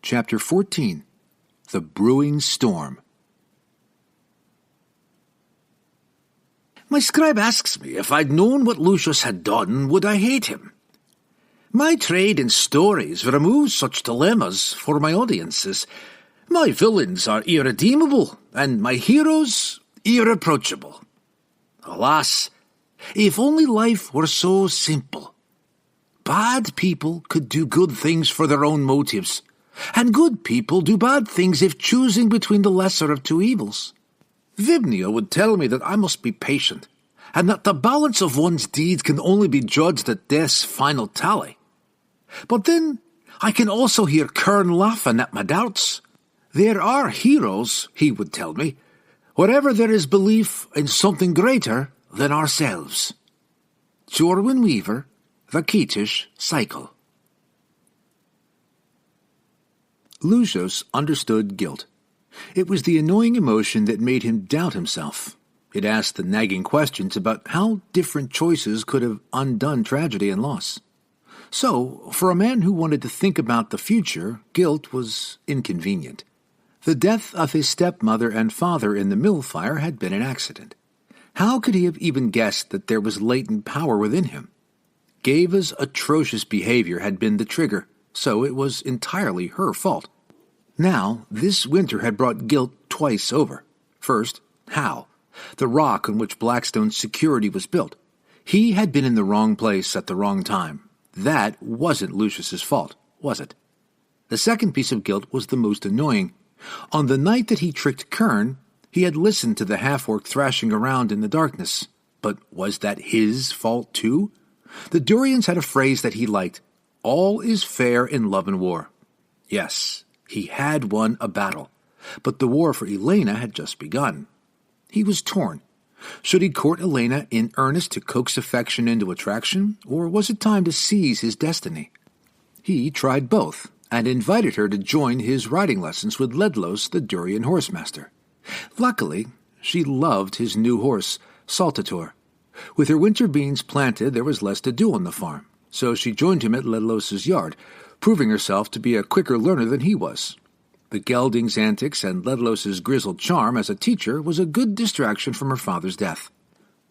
Chapter 14. The Brewing Storm. My scribe asks me if I'd known what Leusios had done, would I hate him? My trade in stories removes such dilemmas for my audiences. My villains are irredeemable, and my heroes irreproachable. Alas, if only life were so simple. Bad people could do good things for their own motives, and good people do bad things if choosing between the lesser of two evils. Vibnia would tell me that I must be patient, and that the balance of one's deeds can only be judged at death's final tally. But then I can also hear Kerne laughing at my doubts. There are heroes, he would tell me, wherever there is belief in something greater than ourselves. Jorwin Weaver, The Keetish Cycle. Leusios understood guilt. It was the annoying emotion that made him doubt himself. It asked the nagging questions about how different choices could have undone tragedy and loss. So, for a man who wanted to think about the future, guilt was inconvenient. The death of his stepmother and father in the mill fire had been an accident. How could he have even guessed that there was latent power within him? Gava's atrocious behavior had been the trigger, so it was entirely her fault. Now, this winter had brought guilt twice over. First, Hal, the rock on which Blackstone's security was built. He had been in the wrong place at the wrong time. That wasn't Lucius's fault, was it? The second piece of guilt was the most annoying. On the night that he tricked Kerne, he had listened to the half-orc thrashing around in the darkness. But was that his fault too? The Durians had a phrase that he liked. All is fair in love and war. Yes, he had won a battle, but the war for Elayna had just begun. He was torn. Should he court Elayna in earnest to coax affection into attraction, or was it time to seize his destiny? He tried both, and invited her to join his riding lessons with Leusios, the Durian horsemaster. Luckily, she loved his new horse, Saltator. With her winter beans planted, there was less to do on the farm, so she joined him at Leusios' yard, proving herself to be a quicker learner than he was. The gelding's antics and Leusios' grizzled charm as a teacher was a good distraction from her father's death.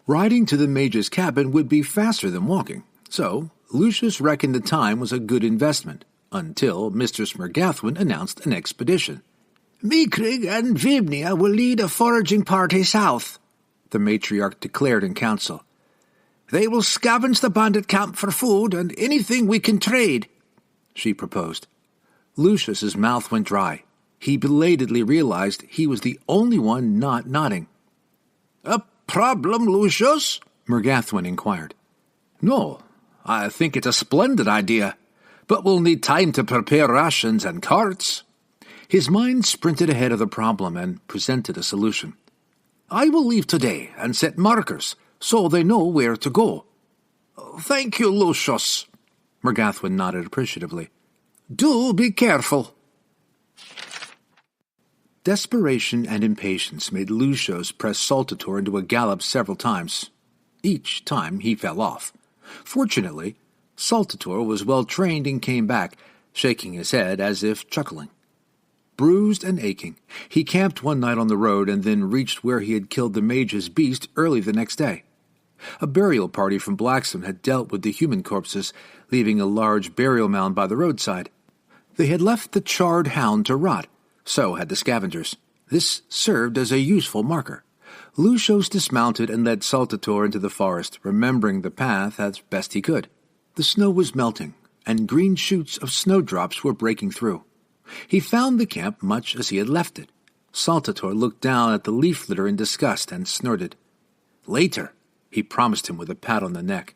Riding to the mage's cabin would be faster than walking, so Leusios reckoned the time was a good investment, until Mistress Murgathwin announced an expedition. Mikrig and Vibnia will lead a foraging party south, the matriarch declared in council. They will scavenge the bandit camp for food and anything we can trade, she proposed. Leusios's mouth went dry. He belatedly realized he was the only one not nodding. A problem, Leusios? Murgathwin inquired. No, I think it's a splendid idea, but we'll need time to prepare rations and carts. His mind sprinted ahead of the problem and presented a solution. I will leave today and set markers so they know where to go. Thank you, Leusios. Murgathwin nodded appreciatively. Do be careful. Desperation and impatience made Leusios press Saltator into a gallop several times. Each time he fell off. Fortunately, Saltator was well trained and came back, shaking his head as if chuckling. Bruised and aching, he camped one night on the road and then reached where he had killed the mage's beast early the next day. A burial party from Blackstone had dealt with the human corpses, leaving a large burial mound by the roadside. They had left the charred hound to rot, so had the scavengers. This served as a useful marker. Leusios dismounted and led Saltator into the forest, remembering the path as best he could. The snow was melting, and green shoots of snowdrops were breaking through. He found the camp much as he had left it. Saltator looked down at the leaf litter in disgust and snorted. Later, he promised him with a pat on the neck.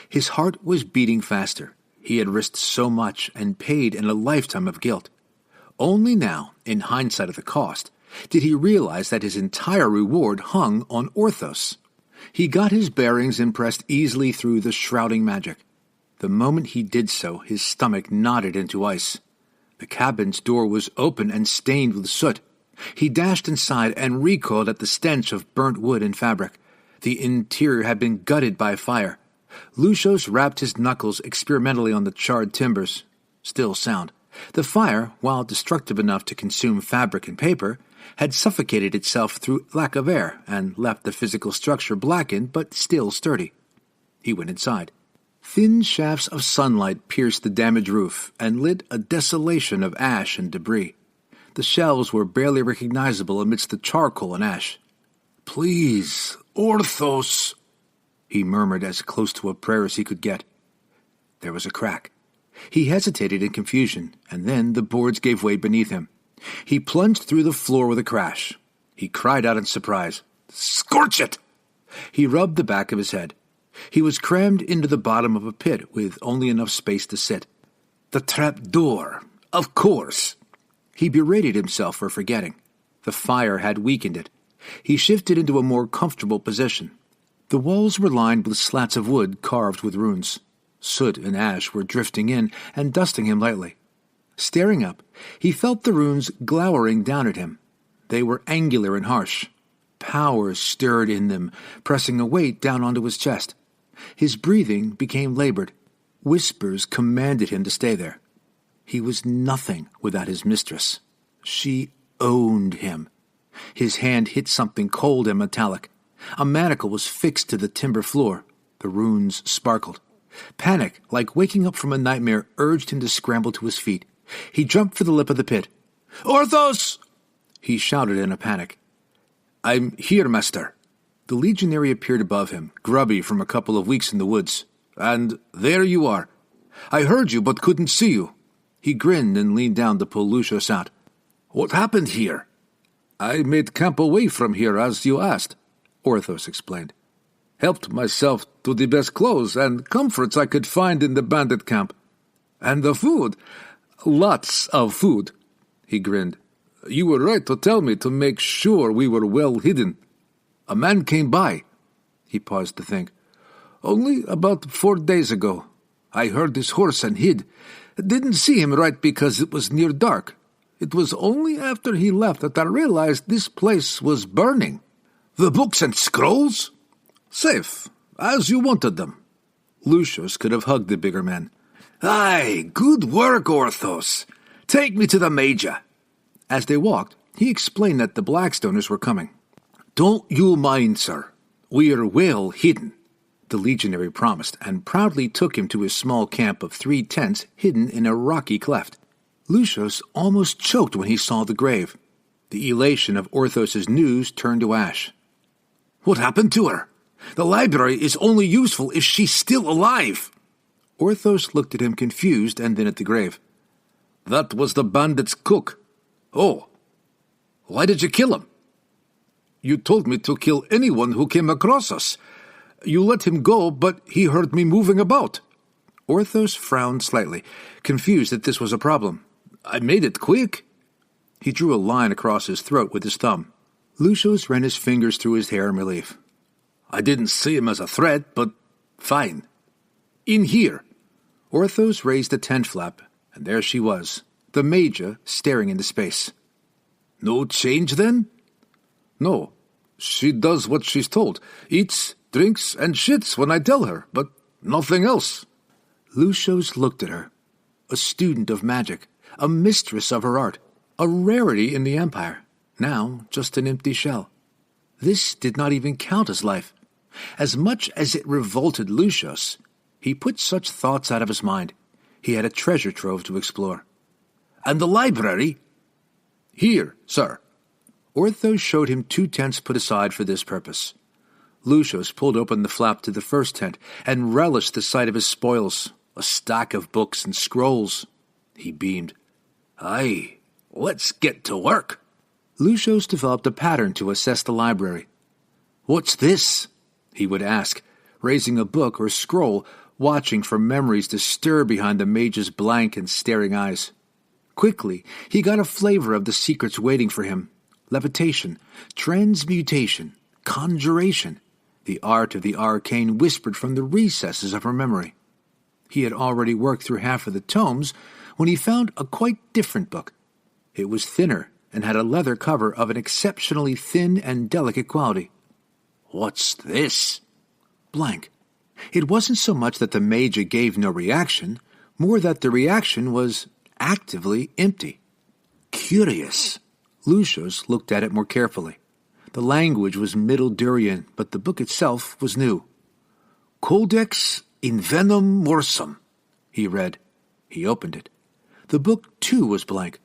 His heart was beating faster. He had risked so much and paid in a lifetime of guilt. Only now, in hindsight of the cost, did he realize that his entire reward hung on Orthos. He got his bearings and pressed easily through the shrouding magic. The moment he did so, his stomach knotted into ice. The cabin's door was open and stained with soot. He dashed inside and recoiled at the stench of burnt wood and fabric. The interior had been gutted by fire. Leusios rapped his knuckles experimentally on the charred timbers. Still sound. The fire, while destructive enough to consume fabric and paper, had suffocated itself through lack of air and left the physical structure blackened but still sturdy. He went inside. Thin shafts of sunlight pierced the damaged roof and lit a desolation of ash and debris. The shelves were barely recognizable amidst the charcoal and ash. "Please, Orthos," he murmured as close to a prayer as he could get. There was a crack. He hesitated in confusion, and then the boards gave way beneath him. He plunged through the floor with a crash. He cried out in surprise. "Scorch it!" He rubbed the back of his head. He was crammed into the bottom of a pit with only enough space to sit. The trap door, of course. He berated himself for forgetting. The fire had weakened it. He shifted into a more comfortable position. The walls were lined with slats of wood carved with runes. Soot and ash were drifting in and dusting him lightly. Staring up, he felt the runes glowering down at him. They were angular and harsh. Power stirred in them, pressing a weight down onto his chest. His breathing became labored. Whispers commanded him to stay there. He was nothing without his mistress. She owned him. His hand hit something cold and metallic. A manacle was fixed to the timber floor. The runes sparkled. Panic, like waking up from a nightmare, urged him to scramble to his feet. He jumped for the lip of the pit. "Orthos!" he shouted in a panic. "I'm here, master." The legionary appeared above him, grubby from a couple of weeks in the woods. "And there you are. I heard you but couldn't see you." He grinned and leaned down to pull Leusios out. "What happened here?" "I made camp away from here as you asked," Orthos explained. "Helped myself to the best clothes and comforts I could find in the bandit camp. And the food, lots of food," he grinned. "You were right to tell me to make sure we were well hidden. A man came by." He paused to think. "Only about 4 days ago. I heard his horse and hid. Didn't see him right because it was near dark. It was only after he left that I realized this place was burning. The books and scrolls? Safe, as you wanted them." Leusios could have hugged the bigger man. "Aye, good work, Orthos. Take me to the Major." As they walked, he explained that the Blackstoners were coming. "Don't you mind, sir. We're well hidden," the legionary promised, and proudly took him to his small camp of 3 tents hidden in a rocky cleft. Leusios almost choked when he saw the grave. The elation of Orthos's news turned to ash. "What happened to her? The library is only useful if she's still alive." Orthos looked at him confused and then at the grave. "That was the bandit's cook." "Oh, why did you kill him?" "You told me to kill anyone who came across us. You let him go, but he heard me moving about." Orthos frowned slightly, confused that this was a problem. "I made it quick." He drew a line across his throat with his thumb. Leusios ran his fingers through his hair in relief. "I didn't see him as a threat, but fine. In here." Orthos raised the tent flap, and there she was, the Major staring into space. "No change, then?" "No. She does what she's told. Eats, drinks, and shits when I tell her, but nothing else." Leusios looked at her. A student of magic, a mistress of her art, a rarity in the Empire, now just an empty shell. This did not even count as life. As much as it revolted Leusios, he put such thoughts out of his mind. He had a treasure trove to explore. "And the library?" "Here, sir." Orthos showed him 2 tents put aside for this purpose. Leusios pulled open the flap to the first tent and relished the sight of his spoils, a stack of books and scrolls. He beamed. "Aye, let's get to work." Leusios developed a pattern to assess the library. "What's this?" he would ask, raising a book or scroll, watching for memories to stir behind the mage's blank and staring eyes. Quickly, he got a flavor of the secrets waiting for him. Levitation, transmutation, conjuration. The art of the arcane whispered from the recesses of her memory. He had already worked through half of the tomes when he found a quite different book. It was thinner and had a leather cover of an exceptionally thin and delicate quality. "What's this?" Blank. It wasn't so much that the Major gave no reaction, more that the reaction was actively empty. Curious. Leusios looked at it more carefully. The language was Middle Durian, but the book itself was new. Codex Invenum Morsum, he read. He opened it. The book, too, was blank.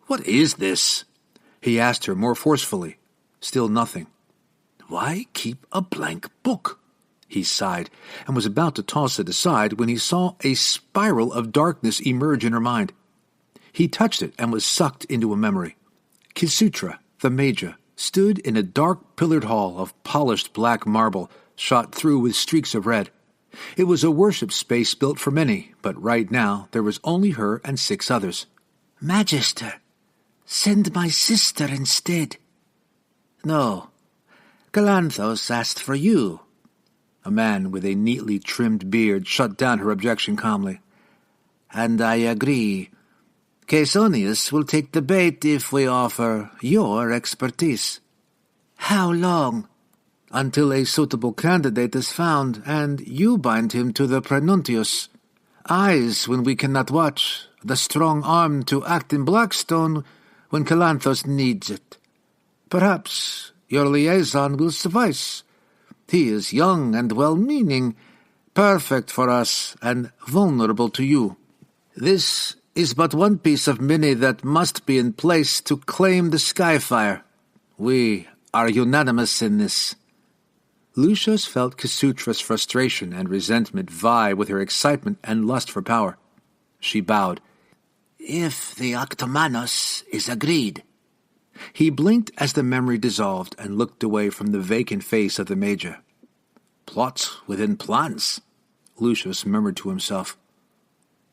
What is this? He asked her more forcefully. Still nothing. Why keep a blank book? He sighed, and was about to toss it aside when he saw a spiral of darkness emerge in her mind. He touched it and was sucked into a memory. Kisutra, the Maja, stood in a dark pillared hall of polished black marble, shot through with streaks of red. It was a worship space built for many, but right now there was only her and 6 others. Magister, send my sister instead. No, Galanthos asked for you. A man with a neatly trimmed beard shut down her objection calmly. And I agree. Caesonius will take the bait if we offer your expertise. How long? Until a suitable candidate is found, and you bind him to the prenuntius. Eyes when we cannot watch, the strong arm to act in Blackstone when Calanthos needs it. Perhaps your liaison will suffice. He is young and well-meaning, perfect for us and vulnerable to you. This is but one piece of many that must be in place to claim the Skyfire. We are unanimous in this. Leusios felt Kisutra's frustration and resentment vie with her excitement and lust for power. She bowed. If the Octomanos is agreed. He blinked as the memory dissolved and looked away from the vacant face of the Maja. Plots within plans, Leusios murmured to himself.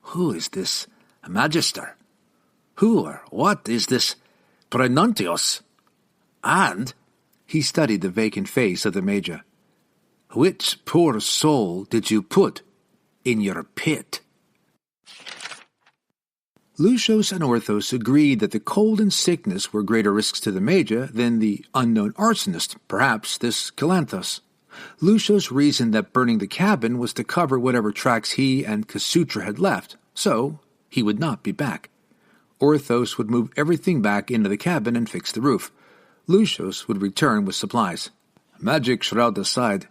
Who is this Magister? Who or what is this Prenuntios? And, he studied the vacant face of the Maja, which poor soul did you put in your pit? Leusios and Orthos agreed that the cold and sickness were greater risks to the Maja than the unknown arsonist, perhaps this Calanthos. Leusios reasoned that burning the cabin was to cover whatever tracks he and Kisutra had left, so he would not be back. Orthos would move everything back into the cabin and fix the roof. Leusios would return with supplies. Magic shroud aside,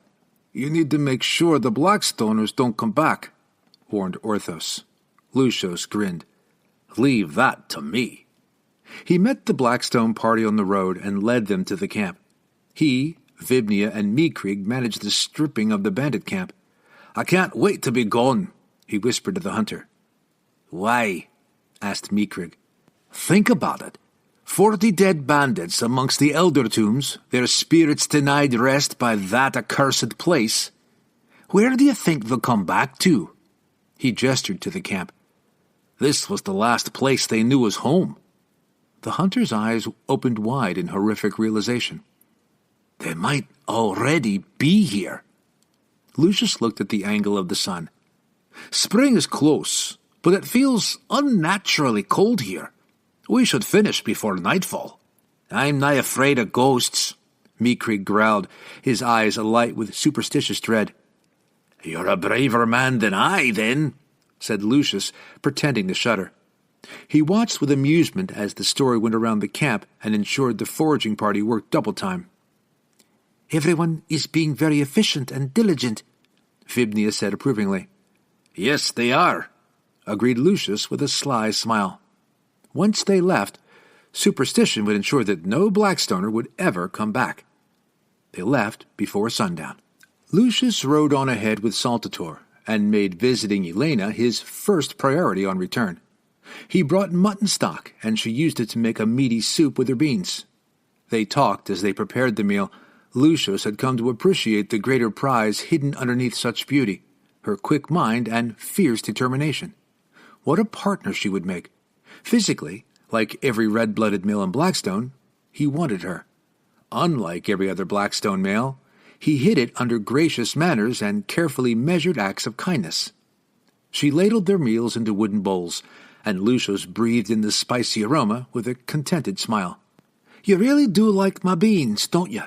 you need to make sure the Blackstoners don't come back, warned Orthos. Leusios grinned. Leave that to me. He met the Blackstone party on the road and led them to the camp. He, Vibnia, and Miekrig managed the stripping of the bandit camp. I can't wait to be gone, he whispered to the hunter. Why? Asked Miekrig. Think about it. 40 dead bandits amongst the elder tombs, their spirits denied rest by that accursed place. Where do you think they'll come back to? He gestured to the camp. This was the last place they knew as home. The hunter's eyes opened wide in horrific realization. They might already be here. Lucius looked at the angle of the sun. Spring is close, but it feels unnaturally cold here. We should finish before nightfall. I'm nigh afraid of ghosts, Miekrig growled, his eyes alight with superstitious dread. You're a braver man than I, then, said Lucius, pretending to shudder. He watched with amusement as the story went around the camp and ensured the foraging party worked double time. Everyone is being very efficient and diligent, Vibnia said approvingly. Yes, they are, agreed Lucius with a sly smile. Once they left, superstition would ensure that no Blackstoner would ever come back. They left before sundown. Lucius rode on ahead with Saltator and made visiting Elayna his first priority on return. He brought mutton stock, and she used it to make a meaty soup with her beans. They talked as they prepared the meal. Leusios had come to appreciate the greater prize hidden underneath such beauty, her quick mind and fierce determination. What a partner she would make. Physically, like every red-blooded male in Blackstone, he wanted her. Unlike every other Blackstone male, he hid it under gracious manners and carefully measured acts of kindness. She ladled their meals into wooden bowls, and Leusios breathed in the spicy aroma with a contented smile. You really do like my beans, don't you?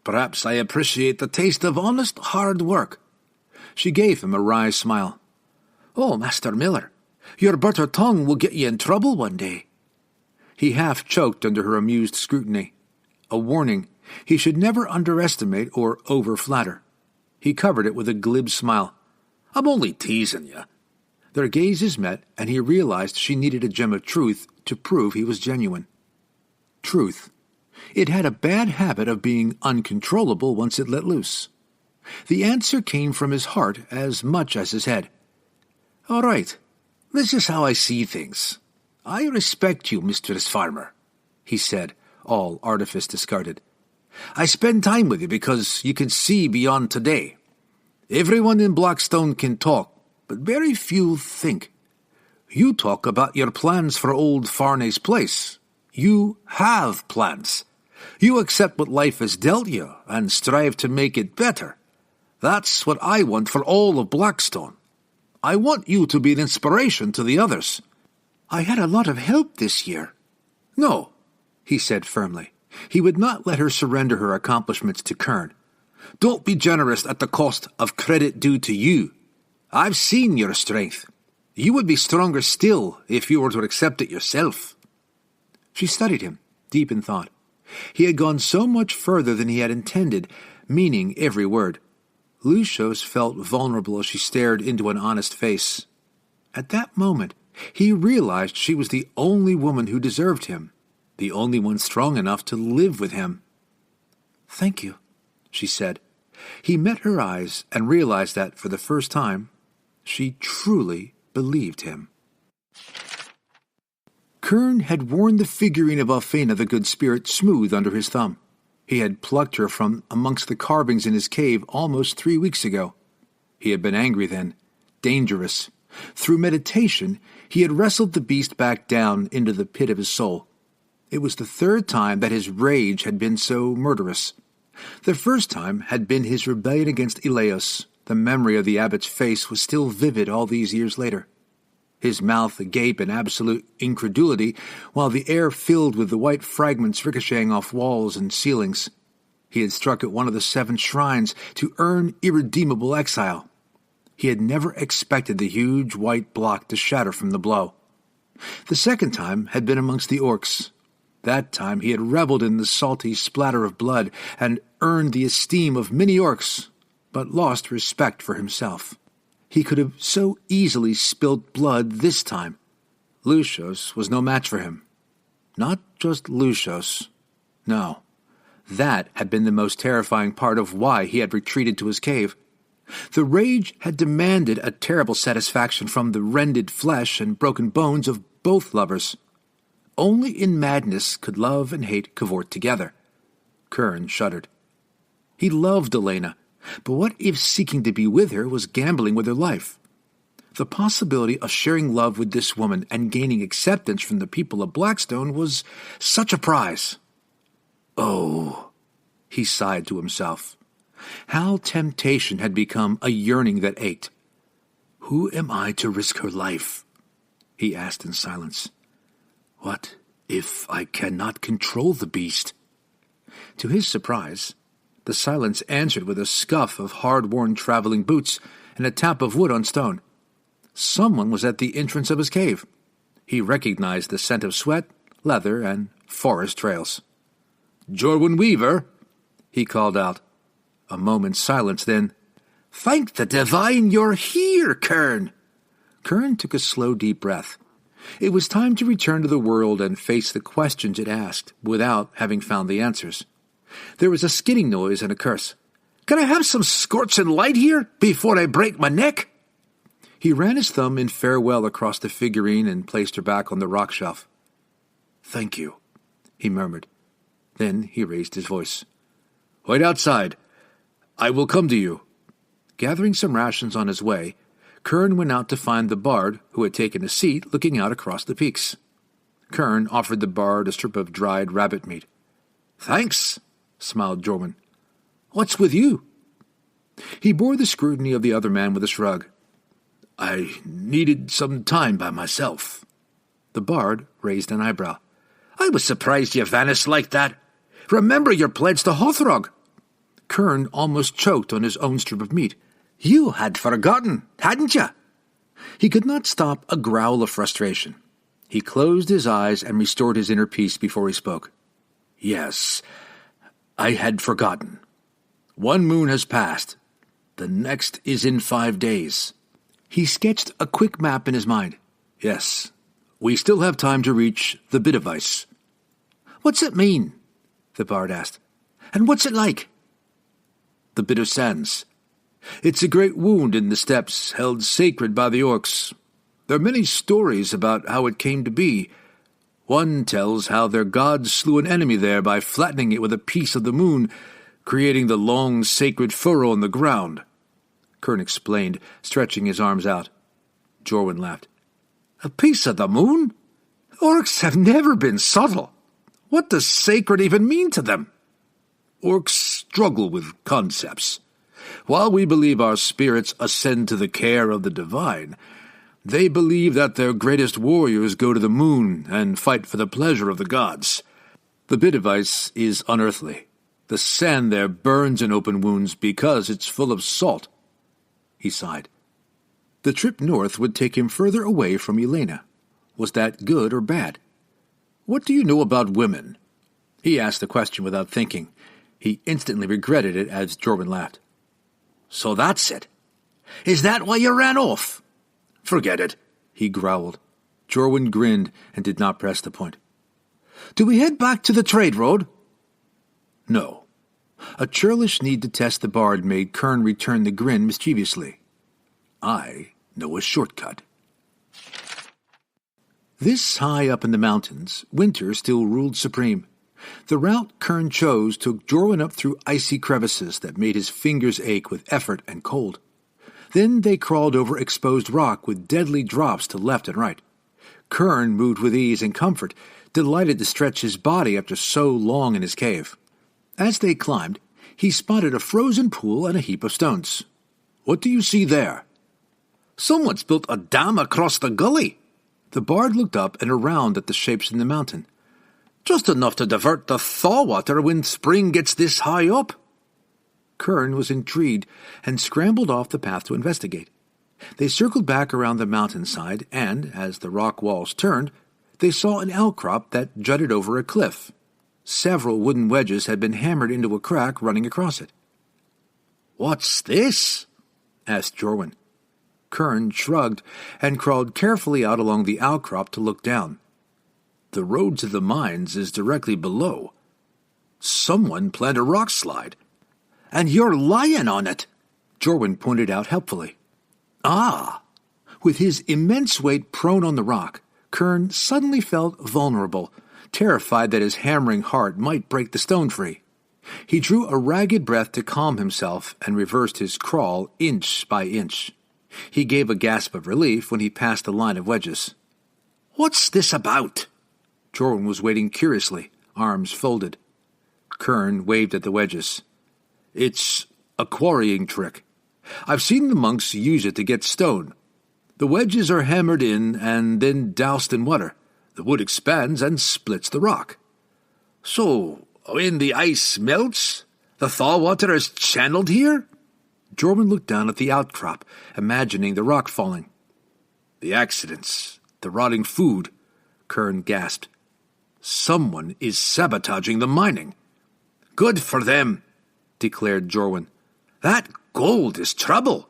Perhaps I appreciate the taste of honest, hard work. She gave him a wry smile. Oh, Master Miller, Your butter tongue will get you in trouble one day." He half choked under her amused scrutiny. A warning. He should never underestimate or over-flatter. He covered it with a glib smile. "I'm only teasing you." Their gazes met, and he realized she needed a gem of truth to prove he was genuine. Truth. It had a bad habit of being uncontrollable once it let loose. The answer came from his heart as much as his head. "All right. This is how I see things. I respect you, Mistress Farmer," he said, all artifice discarded. "I spend time with you because you can see beyond today. Everyone in Blackstone can talk, but very few think. You talk about your plans for old Farney's place. You have plans. You accept what life has dealt you and strive to make it better. That's what I want for all of Blackstone. I want you to be an inspiration to the others." "I had a lot of help this year." "No," he said firmly. He would not let her surrender her accomplishments to Kerne. "Don't be generous at the cost of credit due to you. I've seen your strength. You would be stronger still if you were to accept it yourself." She studied him, deep in thought. He had gone so much further than he had intended, meaning every word. Leusios felt vulnerable as she stared into an honest face. At that moment, he realized she was the only woman who deserved him, the only one strong enough to live with him. "Thank you," she said. He met her eyes and realized that, for the first time, she truly believed him. Kerne had worn the figurine of Elayna the Good Spirit smooth under his thumb. He had plucked her from amongst the carvings in his cave almost 3 weeks ago. He had been angry then, dangerous. Through meditation, he had wrestled the beast back down into the pit of his soul. It was the 3rd time that his rage had been so murderous. The first time had been his rebellion against Leusios. The memory of the abbot's face was still vivid all these years later. His mouth agape in absolute incredulity, while the air filled with the white fragments ricocheting off walls and ceilings. He had struck at one of the 7 shrines to earn irredeemable exile. He had never expected the huge white block to shatter from the blow. The second time had been amongst the orcs. That time he had reveled in the salty splatter of blood and earned the esteem of many orcs, but lost respect for himself. He could have so easily spilt blood this time. Leusios was no match for him. Not just Leusios. No. That had been the most terrifying part of why he had retreated to his cave. The rage had demanded a terrible satisfaction from the rended flesh and broken bones of both lovers. Only in madness could love and hate cavort together. Kerne shuddered. He loved Elayna, but what if seeking to be with her was gambling with her life? The possibility of sharing love with this woman and gaining acceptance from the people of Blackstone was such a prize. Oh, he sighed to himself. How temptation had become a yearning that ached. Who am I to risk her life? He asked in silence. What if I cannot control the beast? To his surprise, the silence answered with a scuff of hard-worn traveling boots and a tap of wood on stone. Someone was at the entrance of his cave. He recognized the scent of sweat, leather, and forest trails. "Jorwin Weaver," he called out. A moment's silence, then, "Thank the divine you're here, Kerne." Kerne took a slow, deep breath. It was time to return to the world and face the questions it asked, without having found the answers. There was a skidding noise and a curse. "Can I have some scorching light here before I break my neck?" He ran his thumb in farewell across the figurine and placed her back on the rock shelf. "Thank you," he murmured. Then he raised his voice. "Wait outside. I will come to you." Gathering some rations on his way, Kerne went out to find the bard, who had taken a seat looking out across the peaks. Kerne offered the bard a strip of dried rabbit meat. "Thanks," smiled Jorwin. "What's with you?" He bore the scrutiny of the other man with a shrug. "I needed some time by myself." The bard raised an eyebrow. "I was surprised you vanished like that. Remember your pledge to Hothrog." Kerne almost choked on his own strip of meat. "You had forgotten, hadn't you?" He could not stop a growl of frustration. He closed his eyes and restored his inner peace before he spoke. "Yes, I had forgotten. 1 moon has passed. The next is in 5 days." He sketched a quick map in his mind. "Yes, we still have time to reach the bit of ice." "What's it mean?" the bard asked. "And what's it like?" "The bit of sands. It's a great wound in the steppes, held sacred by the orcs. There are many stories about how it came to be. One tells how their gods slew an enemy there by flattening it with a piece of the moon, creating the long sacred furrow in the ground," Kerne explained, stretching his arms out. Jorwin laughed. "A piece of the moon? Orcs have never been subtle. What does sacred even mean to them?" "Orcs struggle with concepts. While we believe our spirits ascend to the care of the divine, they believe that their greatest warriors go to the moon and fight for the pleasure of the gods. The bit of ice is unearthly. The sand there burns in open wounds because it's full of salt." He sighed. The trip north would take him further away from Elayna. Was that good or bad? "What do you know about women?" He asked the question without thinking. He instantly regretted it as Jorwin laughed. "So that's it. Is that why you ran off?" "Forget it," he growled. Jorwin grinned and did not press the point. "Do we head back to the trade road?" No. A churlish need to test the bard made Kerne return the grin mischievously. "I know a shortcut." This high up in the mountains, winter still ruled supreme. The route Kerne chose took Jorwin up through icy crevices that made his fingers ache with effort and cold. Then they crawled over exposed rock with deadly drops to left and right. Kerne moved with ease and comfort, delighted to stretch his body after so long in his cave. As they climbed, he spotted a frozen pool and a heap of stones. "What do you see there?" "Someone's built a dam across the gully." The bard looked up and around at the shapes in the mountain. "Just enough to divert the thaw water when spring gets this high up." Kerne was intrigued and scrambled off the path to investigate. They circled back around the mountainside and, as the rock walls turned, they saw an outcrop that jutted over a cliff. Several wooden wedges had been hammered into a crack running across it. "What's this?" asked Jorwin. Kerne shrugged and crawled carefully out along the outcrop to look down. The road to the mines is directly below. Someone planned a rock slide. "And you're lying on it," Jorwin pointed out helpfully. "Ah." With his immense weight prone on the rock, Kerne suddenly felt vulnerable, terrified that his hammering heart might break the stone free. He drew a ragged breath to calm himself and reversed his crawl inch by inch. He gave a gasp of relief when he passed the line of wedges. "What's this about?" Jorwin was waiting curiously, arms folded. Kerne waved at the wedges. "It's a quarrying trick. I've seen the monks use it to get stone. The wedges are hammered in and then doused in water. The wood expands and splits the rock." "So, when the ice melts, the thaw water is channeled here?" Jorwin looked down at the outcrop, imagining the rock falling. "The accidents, the rotting food," Kerne gasped. "Someone is sabotaging the mining." "Good for them," declared Jorwin. "That gold is trouble."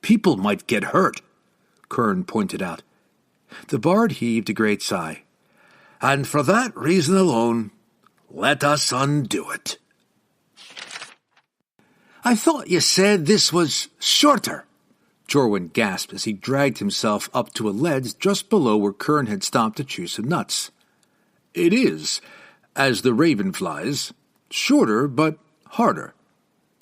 "People might get hurt," Kerne pointed out. The bard heaved a great sigh. "And for that reason alone, let us undo it." "I thought you said this was shorter," Jorwin gasped as he dragged himself up to a ledge just below where Kerne had stopped to chew some nuts. "It is, as the raven flies, shorter but harder."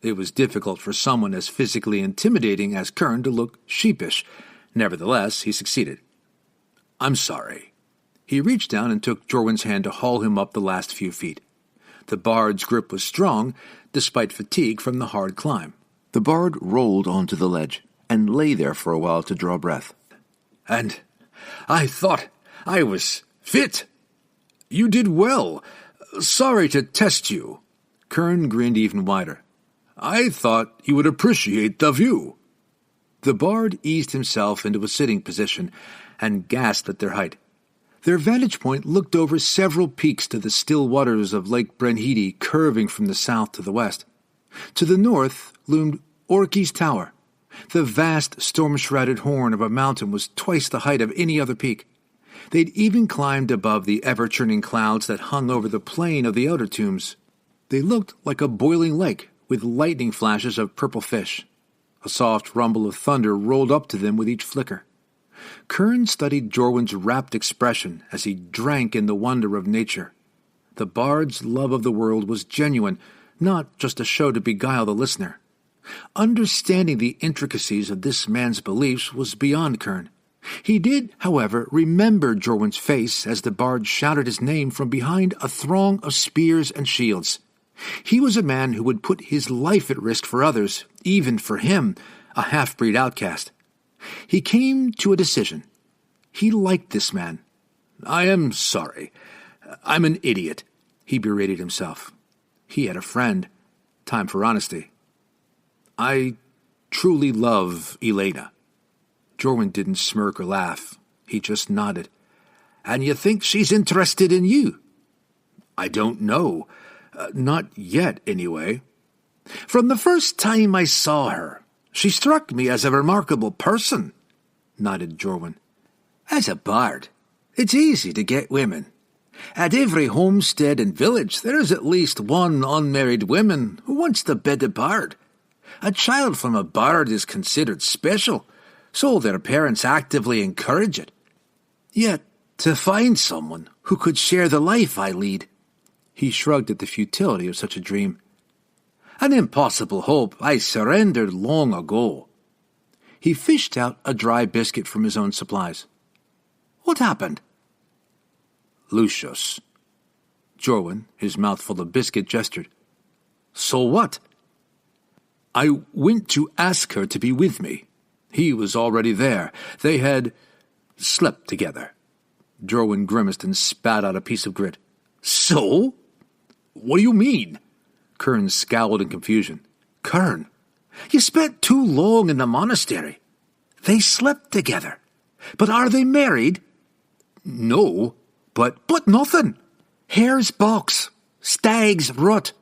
It was difficult for someone as physically intimidating as Kerne to look sheepish. Nevertheless, he succeeded. "I'm sorry." He reached down and took Jorwin's hand to haul him up the last few feet. The bard's grip was strong, despite fatigue from the hard climb. The bard rolled onto the ledge and lay there for a while to draw breath. "And I thought I was fit." "You did well. Sorry to test you." Kerne grinned even wider. "I thought you would appreciate the view." The bard eased himself into a sitting position and gasped at their height. Their vantage point looked over several peaks to the still waters of Lake Brenhede curving from the south to the west. To the north loomed Orky's Tower. The vast, storm-shrouded horn of a mountain was twice the height of any other peak. They'd even climbed above the ever-churning clouds that hung over the plain of the outer tombs. They looked like a boiling lake with lightning flashes of purple fish. A soft rumble of thunder rolled up to them with each flicker. Kerne studied Jorwin's rapt expression as he drank in the wonder of nature. The bard's love of the world was genuine, not just a show to beguile the listener. Understanding the intricacies of this man's beliefs was beyond Kerne. He did, however, remember Jorwin's face as the bard shouted his name from behind a throng of spears and shields. He was a man who would put his life at risk for others, even for him, a half-breed outcast. He came to a decision. He liked this man. "I am sorry. I'm an idiot," he berated himself. He had a friend. Time for honesty. "I truly love Elayna." Jorwin didn't smirk or laugh. He just nodded. "And you think she's interested in you?" "I don't know. Not yet, anyway. From the first time I saw her, she struck me as a remarkable person," nodded Jorwin. "As a bard, it's easy to get women. At every homestead and village there is at least one unmarried woman who wants to bed a bard. A child from a bard is considered special, so their parents actively encourage it. Yet, to find someone who could share the life I lead," he shrugged at the futility of such a dream. "An impossible hope I surrendered long ago." He fished out a dry biscuit from his own supplies. "What happened?" "Leusios." Jorwin, his mouth full of biscuit, gestured. "So what?" "I went to ask her to be with me. He was already there. They had slept together." Jorwin grimaced and spat out a piece of grit. "So? What do you mean?" Kerne scowled in confusion. "Kerne, you spent too long in the monastery. They slept together. But are they married?" "No, but nothing. Hare's box, stag's rut.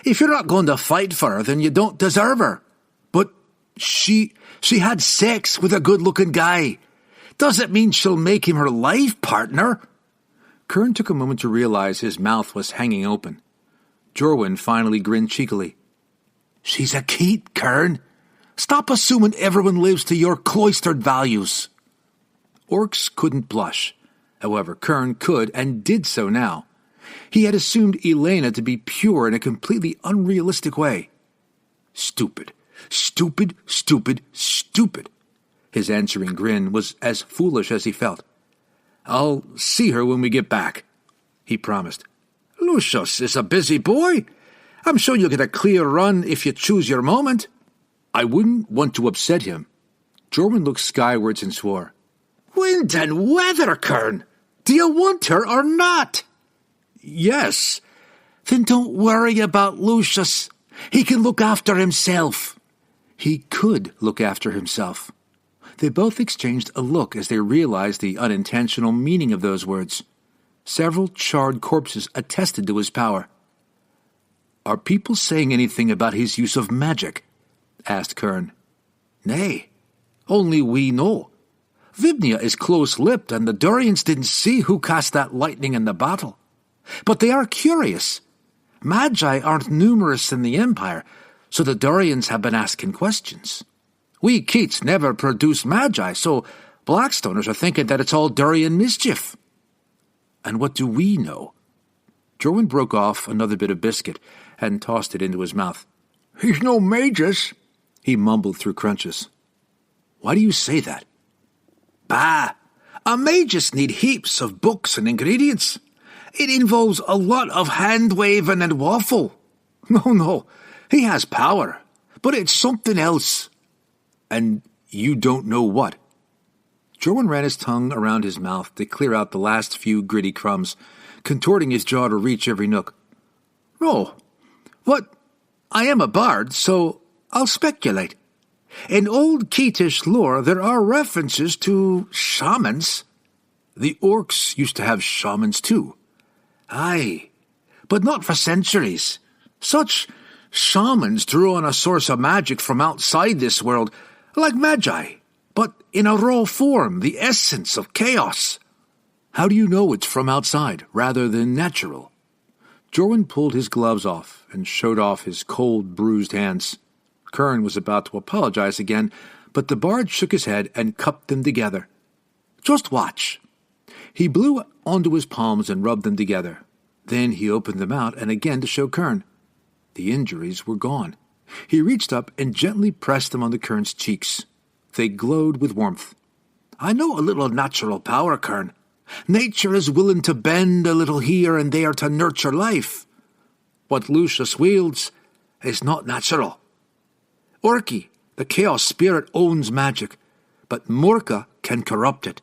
If you're not going to fight for her, then you don't deserve her. But she had sex with a good-looking guy. Doesn't mean she'll make him her life partner." Kerne took a moment to realize his mouth was hanging open. Jorwin finally grinned cheekily. "She's a keet, Kerne. Stop assuming everyone lives to your cloistered values." Orcs couldn't blush. However, Kerne could and did so now. He had assumed Elayna to be pure in a completely unrealistic way. "Stupid, stupid, stupid, stupid." His answering grin was as foolish as he felt. "I'll see her when we get back," he promised. "Leusios is a busy boy. I'm sure you'll get a clear run if you choose your moment." "I wouldn't want to upset him." Jorwin looked skywards and swore. "Wind and weather, Kerne! Do you want her or not?" "Yes." "Then don't worry about Leusios. He can look after himself." He could look after himself. They both exchanged a look as they realized the unintentional meaning of those words. Several charred corpses attested to his power. "Are people saying anything about his use of magic?" asked Kerne. "Nay, only we know. Vibnia is close-lipped, and the Durians didn't see who cast that lightning in the battle. But they are curious. Magi aren't numerous in the Empire, so the Durians have been asking questions. We Keats never produce magi, so Blackstoners are thinking that it's all Durian mischief." "And what do we know?" Jorwin broke off another bit of biscuit and tossed it into his mouth. "He's no magus," he mumbled through crunches. "Why do you say that?" "Bah! A magus need heaps of books and ingredients. It involves a lot of hand-waving and waffle. No, he has power, but it's something else." "And you don't know what?" Jorwin ran his tongue around his mouth to clear out the last few gritty crumbs, contorting his jaw to reach every nook. "No. What? I am a bard, so I'll speculate. In old Keetish lore, there are references to shamans. The orcs used to have shamans too. Aye, but not for centuries. Such shamans drew on a source of magic from outside this world, like magi, but in a raw form, the essence of chaos. How do you know it's from outside, rather than natural? Jorwin pulled his gloves off and showed off his cold, bruised hands. Kerne was about to apologize again, but the bard shook his head and cupped them together. Just watch. He blew onto his palms and rubbed them together. Then he opened them out and again to show Kerne. The injuries were gone. He reached up and gently pressed them onto Kerne's cheeks. They glowed with warmth. I know a little natural power, Kerne. Nature is willing to bend a little here and there to nurture life. What Leusios wields is not natural. Orki, the chaos spirit, owns magic, but Morka can corrupt it.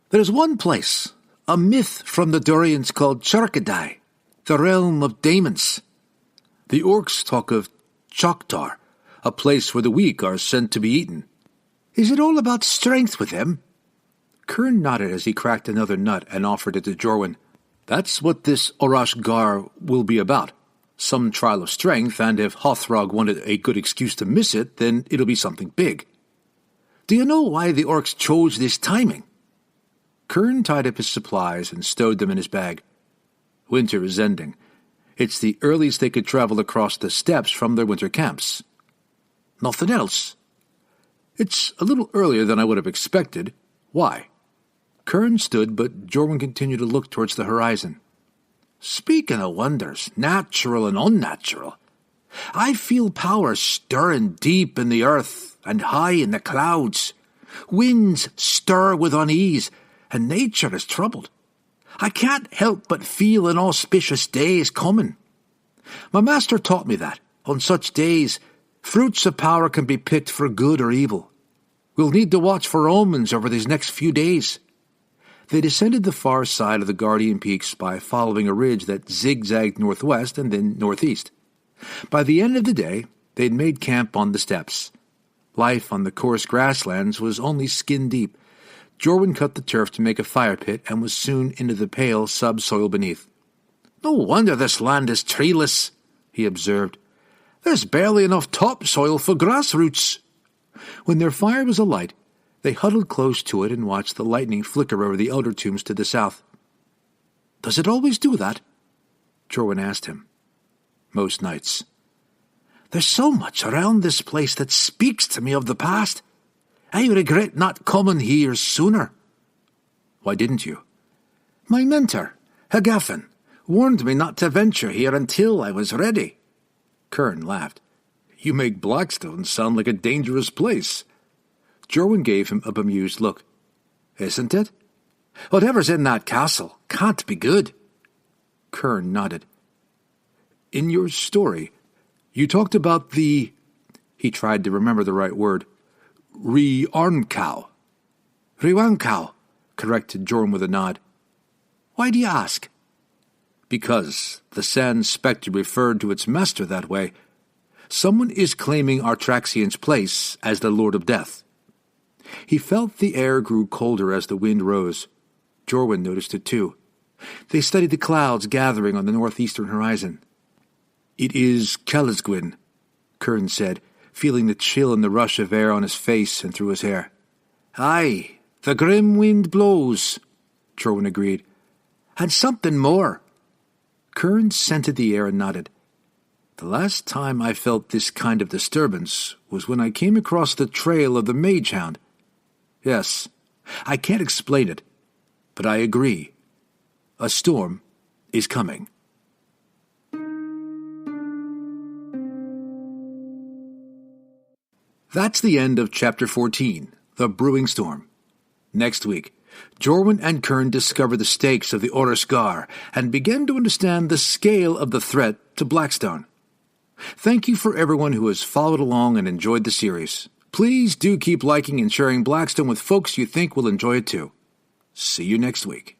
There's one place, a myth from the Durians called Charkadai, the realm of demons. The orcs talk of Choktar, a place where the weak are sent to be eaten. Is it all about strength with him? Kerne nodded as he cracked another nut and offered it to Jorwin. That's what this Orash Gar will be about. Some trial of strength, and if Hothrog wanted a good excuse to miss it, then it'll be something big. Do you know why the orcs chose this timing? Kerne tied up his supplies and stowed them in his bag. Winter is ending. It's the earliest they could travel across the steppes from their winter camps. Nothing else? It's a little earlier than I would have expected. Why? Kerne stood, but Jorwin continued to look towards the horizon. Speaking of wonders, natural and unnatural, I feel power stirring deep in the earth and high in the clouds. Winds stir with unease, and nature is troubled. I can't help but feel an auspicious day is coming. My master taught me that, on such days, fruits of power can be picked for good or evil. We'll need to watch for omens over these next few days. They descended the far side of the Guardian Peaks by following a ridge that zigzagged northwest and then northeast. By the end of the day, they'd made camp on the steppes. Life on the coarse grasslands was only skin deep. Jorwin cut the turf to make a fire pit and was soon into the pale subsoil beneath. No wonder this land is treeless, he observed. There's barely enough topsoil for grass roots. When their fire was alight, they huddled close to it and watched the lightning flicker over the elder tombs to the south. Does it always do that? Jorwin asked him. Most nights. There's so much around this place that speaks to me of the past. I regret not coming here sooner. Why didn't you? My mentor, Hagafen, warned me not to venture here until I was ready. Kerne laughed. You make Blackstone sound like a dangerous place. Jorwin gave him a bemused look. Isn't it? Whatever's in that castle can't be good. Kerne nodded. In your story, you talked about the... He tried to remember the right word. Riarnkau. Riarnkau, corrected Jorwin with a nod. Why do you ask? Because the Sand Spectre referred to its master that way. Someone is claiming Artraxian's place as the Lord of Death. He felt the air grew colder as the wind rose. Jorwin noticed it too. They studied the clouds gathering on the northeastern horizon. It is Kelisgwyn, Kerne said, feeling the chill and the rush of air on his face and through his hair. Aye, the grim wind blows, Jorwin agreed. And something more. Kerne scented the air and nodded. The last time I felt this kind of disturbance was when I came across the trail of the Mage Hound. Yes, I can't explain it, but I agree. A storm is coming. That's the end of Chapter 14, The Brewing Storm. Next week, Jorwin and Kerne discover the stakes of the Orash Gar and begin to understand the scale of the threat to Blackstone. Thank you for everyone who has followed along and enjoyed the series. Please do keep liking and sharing Blackstone with folks you think will enjoy it too. See you next week.